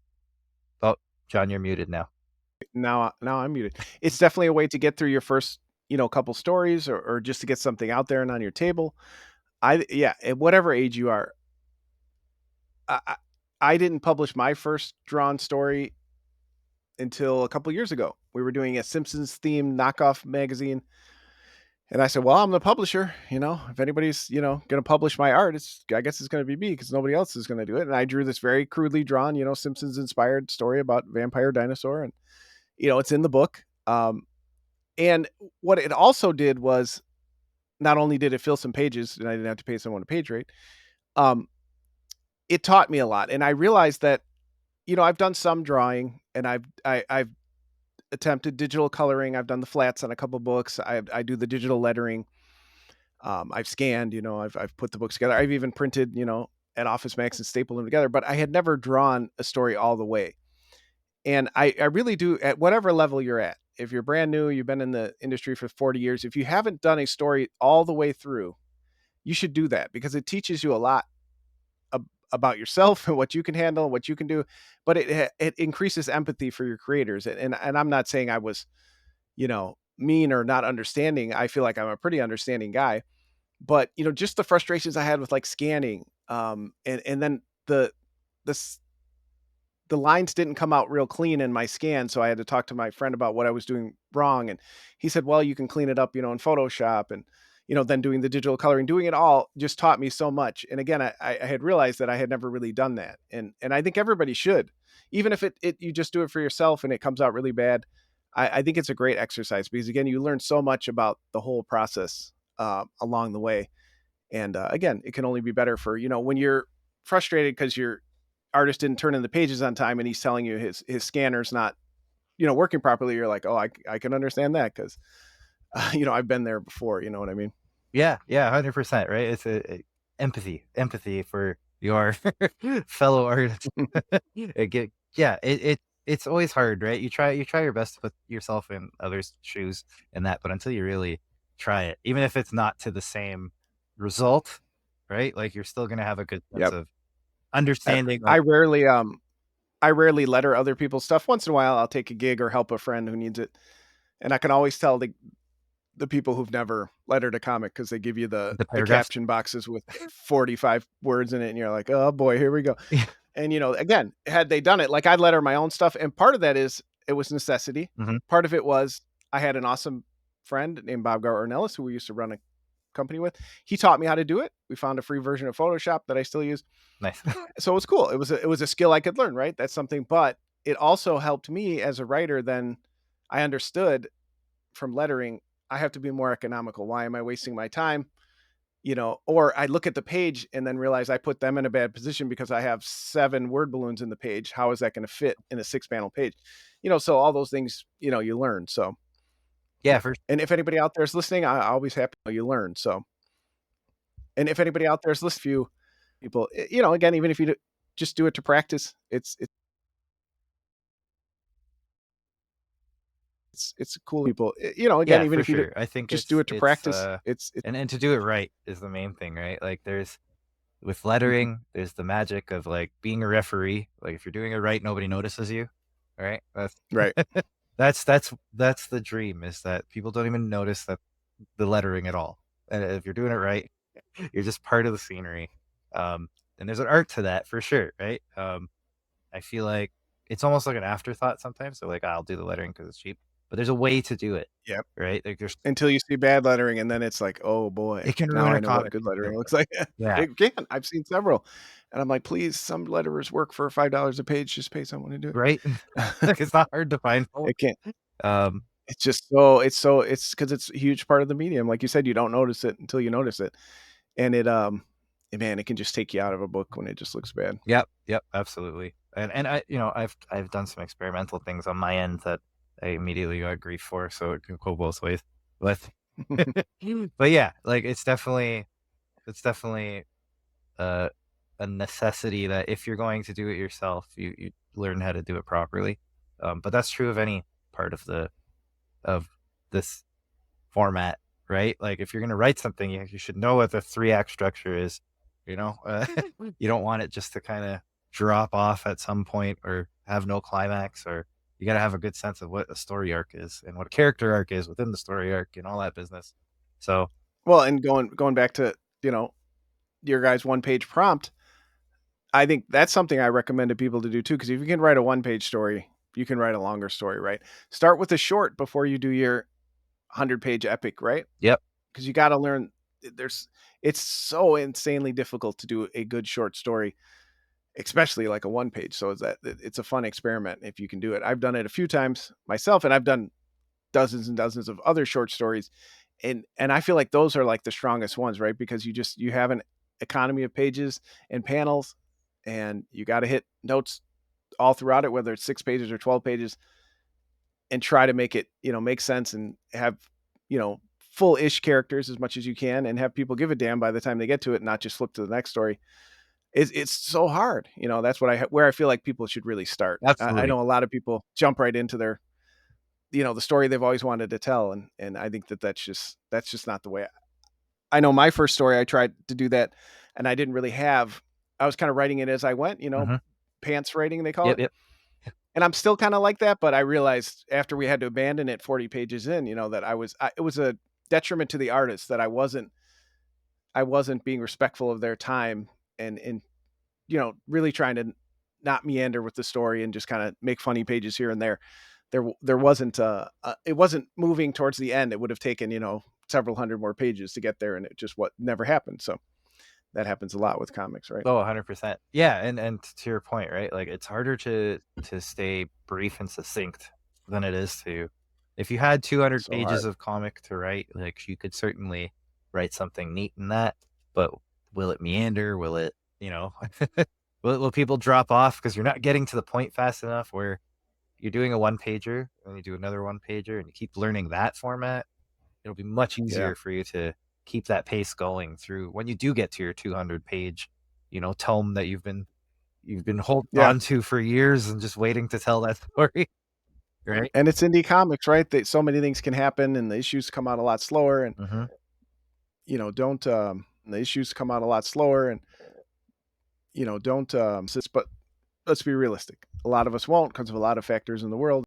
Oh, John, you're muted now. Now I'm muted. It's definitely a way to get through your first, couple stories, or just to get something out there and on your table. At whatever age you are, I didn't publish my first drawn story until a couple years ago. We were doing a Simpsons themed knockoff magazine. And I said, well, I'm the publisher. If anybody's, going to publish my art, I guess it's going to be me, because nobody else is going to do it. And I drew this very crudely drawn, Simpsons inspired story about vampire dinosaur. And, it's in the book. And what it also did was, not only did it fill some pages and I didn't have to pay someone a page rate, it taught me a lot. And I realized that, I've done some drawing, and I've attempted digital coloring. I've done the flats on a couple books. I do the digital lettering. I've scanned, I've put the books together. I've even printed, at Office Max and stapled them together, but I had never drawn a story all the way. And I really do, at whatever level you're at. If you're brand new, you've been in the industry for 40 years, if you haven't done a story all the way through, you should do that, because it teaches you a lot about yourself and what you can handle, what you can do, but it increases empathy for your creators. And I'm not saying I was, mean or not understanding. I feel like I'm a pretty understanding guy, but just the frustrations I had with like scanning, and then the lines didn't come out real clean in my scan. So I had to talk to my friend about what I was doing wrong. And he said, well, you can clean it up, in Photoshop. And, then doing the digital coloring, doing it all just taught me so much. And again, I had realized that I had never really done that. And I think everybody should, even if you just do it for yourself and it comes out really bad. I think it's a great exercise, because again, you learn so much about the whole process along the way. And again, it can only be better for, when you're frustrated because your artist didn't turn in the pages on time and he's telling you his scanner's not, working properly. You're like, oh, I can understand that, because, I've been there before. You know what I mean? Yeah, 100%. Right. It's empathy for your fellow artists. It's always hard, right? You try your best to put yourself in others' shoes and that, but until you really try it, even if it's not to the same result, right? Like you're still gonna have a good sense of understanding. I rarely letter other people's stuff. Once in a while, I'll take a gig or help a friend who needs it, and I can always tell the people who've never lettered a comic, because they give you the caption boxes with 45 words in it, and you're like, oh boy, here we go. And again, had they done it, like I'd letter my own stuff, and part of that is it was necessity. Mm-hmm. Part of it was I had an awesome friend named Bob Garner-Ellis, who we used to run a company with. He taught me how to do it. We found a free version of Photoshop that I still use. Nice. So it was cool. It was a skill I could learn, right? That's something, but it also helped me as a writer. Then I understood from lettering, I have to be more economical. Why am I wasting my time? Or I look at the page and then realize I put them in a bad position because I have 7 word balloons in the page. How is that going to fit in a 6-panel page? So all those things, you learn. So yeah. And if anybody out there is listening, I always happy you learn. So, and if anybody out there is listening, few people, again, even if you just do it to practice, it's cool. People, again, even if you I think just do it to practice, it's and to do it right is the main thing, right? Like with lettering, there's the magic of like being a referee. Like if you're doing it right, nobody notices you. Right? That's right. that's the dream, is that people don't even notice that the lettering at all. And if you're doing it right, you're just part of the scenery. And there's an art to that for sure, right? I feel like it's almost like an afterthought sometimes. So like, I'll do the lettering because it's cheap, but there's a way to do it. Yep. Right. Like there's until you see bad lettering, and then it's like, oh boy, it can now ruin I a know what comic. good lettering looks like. Yeah, it can. I've seen several, and I'm like, please, some letterers work for $5 a page. Just pay someone to do it. Right. Like it's not hard to find. It can't. It's just it's because it's a huge part of the medium. Like you said, you don't notice it until you notice it, and man, it can just take you out of a book when it just looks bad. Yep, absolutely. And I, I've done some experimental things on my end that I immediately got grief for, so it can go both ways. But but yeah, like it's definitely uh, a necessity that if you're going to do it yourself, you learn how to do it properly. But that's true of any part of this format, right? Like if you're going to write something, you should know what the 3-act structure is. You don't want it just to kind of drop off at some point or have no climax, or you got to have a good sense of what a story arc is and what a character arc is within the story arc and all that business. So, well, and going back to, your guys' 1-page prompt, I think that's something I recommend to people to do too, because if you can write a 1-page story, you can write a longer story, right? Start with a short before you do your 100-page epic, right? yep. Because you got to learn. It's so insanely difficult to do a good short story, especially like a 1-page. So it's a fun experiment if you can do it. I've done it a few times myself, and I've done dozens and dozens of other short stories, and I feel like those are like the strongest ones, right? Because you have an economy of pages and panels, and you got to hit notes all throughout it, whether it's 6 pages or 12 pages, and try to make it, make sense and have, full-ish characters as much as you can, and have people give a damn by the time they get to it, not just flip to the next story. It's so hard. That's where I feel like people should really start. I Absolutely. know a lot of people jump right into their, the story they've always wanted to tell, and I think that's just not the way. I know my first story, I tried to do that, and I didn't really have. I was kind of writing it as I went, Mhm. pants writing they call Yep, it. yep. And I'm still kind of like that, but I realized after we had to abandon it 40 pages in, that it was a detriment to the artist that I wasn't being respectful of their time, and really trying to not meander with the story and just kind of make funny pages here and there. There wasn't it wasn't moving towards the end. It would have taken, several hundred more pages to get there, and it just never happened. So that happens a lot with comics, right? Oh, 100%. Yeah, and to your point, right? Like it's harder to stay brief and succinct than it is to if you had 200 So pages hard. of comic to write, like you could certainly write something neat in that, but will it meander? Will it, will people drop off because you're not getting to the point fast enough where you're doing a one pager and you do another one pager and you keep learning that format? It'll be much Yeah. easier for you to keep that pace going through when you do get to your 200 page, tome that you've been holding Yeah. on to for years and just waiting to tell that story. Right. And it's indie comics, right? So many things can happen, and the issues come out a lot slower, and Mm-hmm. don't the issues come out a lot slower, and don't but let's be realistic. A lot of us won't because of a lot of factors in the world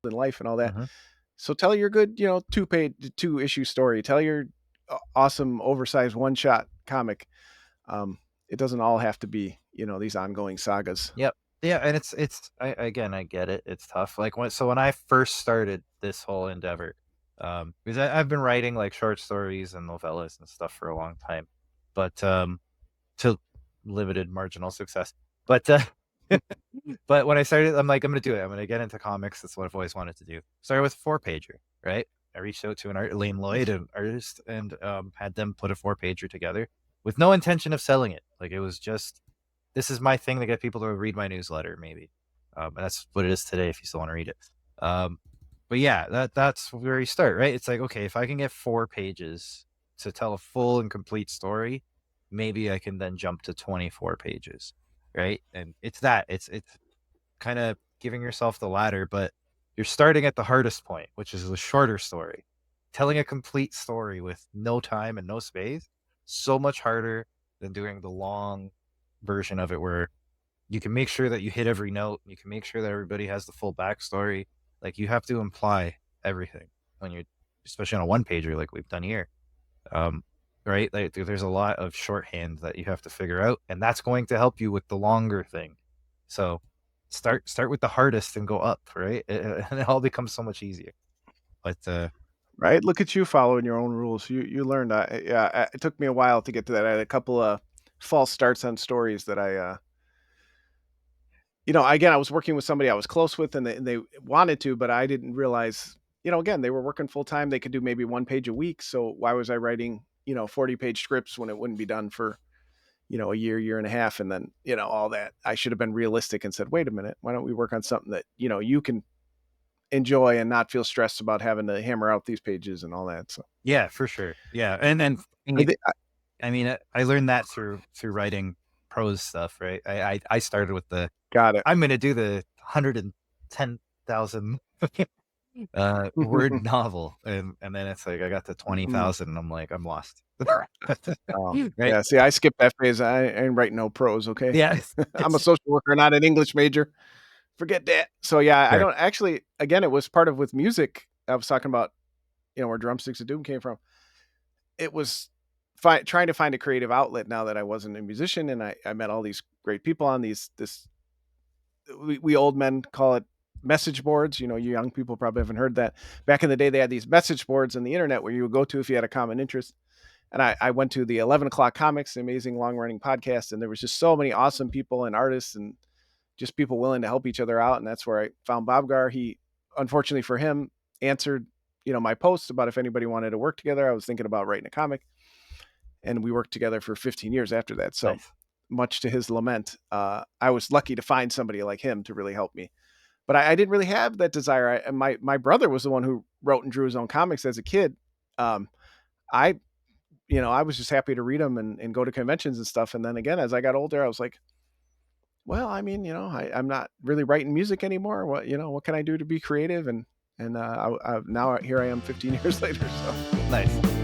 and life and all that. Mm-hmm. So tell your good, 2-issue story. Tell your awesome oversized one-shot comic. It doesn't all have to be, these ongoing sagas. Yep. Yeah, and I get it. It's tough. Like when I first started this whole endeavor, because I've been writing like short stories and novellas and stuff for a long time, but to limited marginal success. But but when I started, I'm like, I'm gonna do it. I'm gonna get into comics. That's what I've always wanted to do. Started with a 4-pager, right? I reached out to Lane Lloyd, an artist, and had them put a 4-pager together with no intention of selling it. Like it was just, this is my thing to get people to read my newsletter, maybe. And that's what it is today if you still want to read it. But yeah, that's where you start, right? It's like, okay, if I can get 4 pages to tell a full and complete story, maybe I can then jump to 24 pages, right? And it's kind of giving yourself the ladder, but you're starting at the hardest point, which is the shorter story. Telling a complete story with no time and no space, so much harder than doing the long version of it where you can make sure that you hit every note. You can make sure that everybody has the full backstory. Like you have to imply everything when you're, especially on a 1-pager like we've done here. Right? Like there's a lot of shorthand that you have to figure out, and that's going to help you with the longer thing. So start with the hardest and go up, right? And it all becomes so much easier. But Right? Look at you following your own rules. You learned. It took me a while to get to that. I had a couple of false starts on stories that again, I was working with somebody I was close with, and they wanted to, but I didn't realize, again, they were working full time. They could do maybe 1 page a week. So why was I writing, 40-page scripts when it wouldn't be done for, a year and a half? And then, all that. I should have been realistic and said, wait a minute, why don't we work on something that, you can enjoy and not feel stressed about having to hammer out these pages and all that. So yeah, for sure. Yeah. And I mean, I learned that through writing prose stuff, right? I started with got it. I'm going to do the 110,000 word novel, and then it's like I got to 20,000, and I'm like, I'm lost. Right? Yeah. See, I skipped that phase. I ain't writing no prose. Okay. Yeah. I'm a social worker, not an English major. Forget that. So yeah, Sure. I don't actually. Again, it was part of with music. I was talking about, where Drumsticks of Doom came from. It was trying to find a creative outlet now that I wasn't a musician, and I met all these great people on we old men call it message boards. You young people probably haven't heard that. Back in the day, they had these message boards on the internet where you would go to if you had a common interest. And I went to the 11 O'Clock Comics, the amazing long running podcast, and there was just so many awesome people and artists and just people willing to help each other out. And that's where I found Bob Gar. He, unfortunately for him, answered, my posts about if anybody wanted to work together. I was thinking about writing a comic, and we worked together for 15 years after that. So Nice. Much to his lament, I was lucky to find somebody like him to really help me. But I didn't really have that desire. My brother was the one who wrote and drew his own comics as a kid. I was just happy to read them and go to conventions and stuff. And then again, as I got older, I was like, well, I mean, I'm not really writing music anymore. What can I do to be creative? And now here I am 15 years later. So Nice.